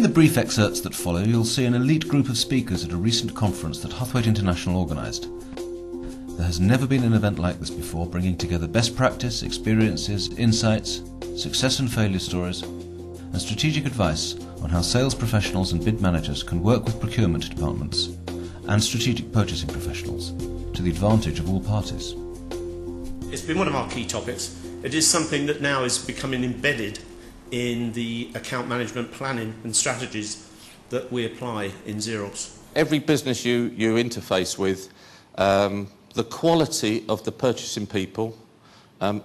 In the brief excerpts that follow, you'll see an elite group of speakers at a recent conference that Huthwaite International organised. There has never been an event like this before, bringing together best practice, experiences, insights, success and failure stories, and strategic advice on how sales professionals and bid managers can work with procurement departments and strategic purchasing professionals to the advantage of all parties. It's been one of our key topics. It is something that now is becoming embedded in the account management planning and strategies that we apply in Xerox. Every business you interface with, the quality of the purchasing people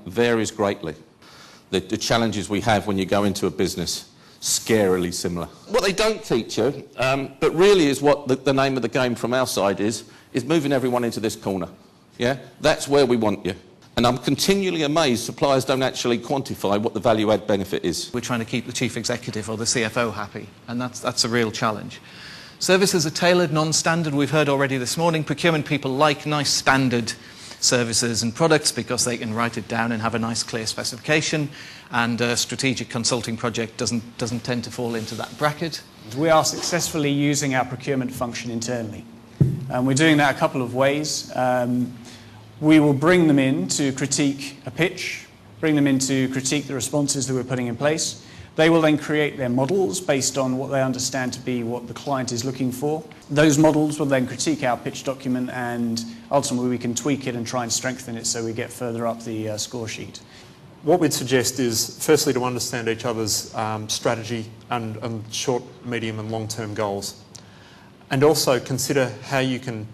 varies greatly. The challenges we have when you go into a business, scarily similar. What they don't teach you, but really is what the name of the game from our side is moving everyone into this corner. Yeah, that's where we want you. And I'm continually amazed suppliers don't actually quantify what the value-add benefit is. We're trying to keep the chief executive or the CFO happy, and that's a real challenge. Services are tailored, non-standard. We've heard already this morning, procurement people like nice standard services and products because they can write it down and have a nice clear specification, and a strategic consulting project doesn't tend to fall into that bracket. We are successfully using our procurement function internally, and we're doing that a couple of ways. We will bring them in to critique a pitch, bring them in to critique the responses that we're putting in place. They will then create their models based on what they understand to be what the client is looking for. Those models will then critique our pitch document, and ultimately we can tweak it and try and strengthen it so we get further up the score sheet. What we'd suggest is firstly to understand each other's strategy and short, medium and long-term goals, and also consider how you can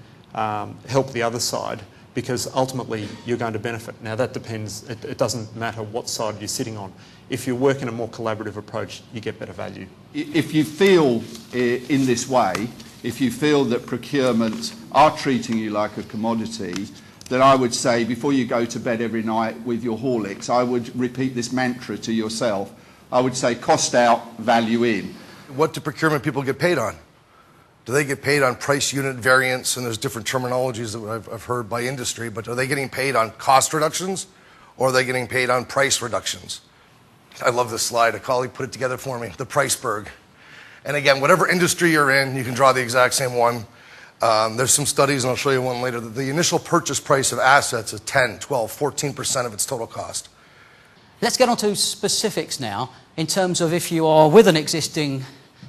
help the other side, because ultimately you're going to benefit. Now that depends, it doesn't matter what side you're sitting on. If you work in a more collaborative approach, you get better value. If you feel in this way, if you feel that procurement are treating you like a commodity, then I would say before you go to bed every night with your Horlicks, I would repeat this mantra to yourself. I would say cost out, value in. What do procurement people get paid on? Do they get paid on price unit variance? And there's different terminologies that I've heard by industry, but are they getting paid on cost reductions or are they getting paid on price reductions? I love this slide. A colleague put it together for me, the Priceberg. And again, whatever industry you're in, you can draw the exact same one. There's some studies, and I'll show you one later, that the initial purchase price of assets is 10, 12, 14% of its total cost. Let's get on to specifics now in terms of if you are with an existing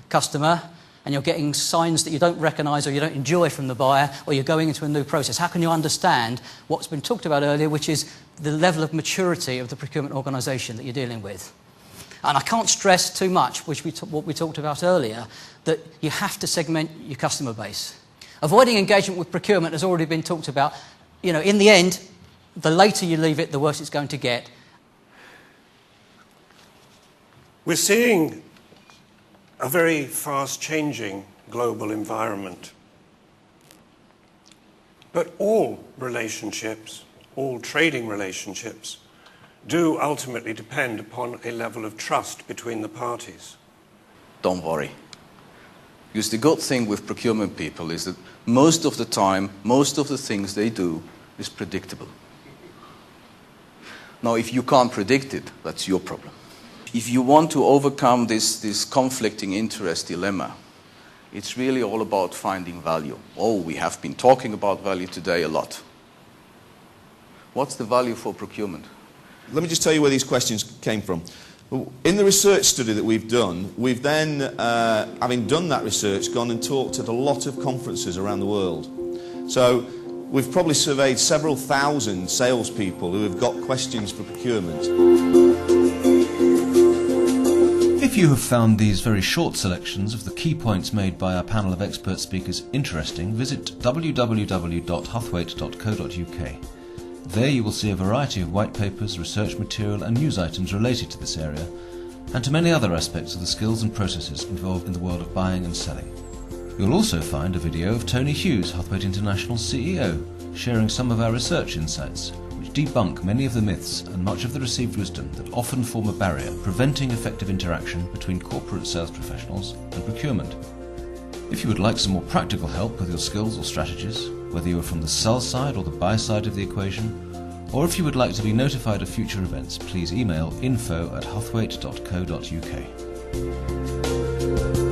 customer and you're getting signs that you don't recognise or you don't enjoy from the buyer, or you're going into a new process. How can you understand what's been talked about earlier, which is the level of maturity of the procurement organisation that you're dealing with? And I can't stress too much, what we talked about earlier, that you have to segment your customer base. Avoiding engagement with procurement has already been talked about. You know, in the end, the later you leave it, the worse it's going to get. We're seeing a very fast-changing global environment. But all relationships, all trading relationships, do ultimately depend upon a level of trust between the parties. Don't worry. Because the good thing with procurement people is that most of the time, most of the things they do is predictable. Now, if you can't predict it, that's your problem. If you want to overcome this conflicting interest dilemma, it's really all about finding value. Oh, we have been talking about value today a lot. What's the value for procurement? Let me just tell you where these questions came from. In the research study that we've done, we've then, having done that research, gone and talked at a lot of conferences around the world. So we've probably surveyed several thousand salespeople who have got questions for procurement. If you have found these very short selections of the key points made by our panel of expert speakers interesting, visit www.huthwaite.co.uk. There you will see a variety of white papers, research material and news items related to this area, and to many other aspects of the skills and processes involved in the world of buying and selling. You'll also find a video of Tony Hughes, Huthwaite International CEO, sharing some of our research insights, which debunk many of the myths and much of the received wisdom that often form a barrier preventing effective interaction between corporate sales professionals and procurement. If you would like some more practical help with your skills or strategies, whether you are from the sell side or the buy side of the equation, or if you would like to be notified of future events, please email info@huthwaite.co.uk.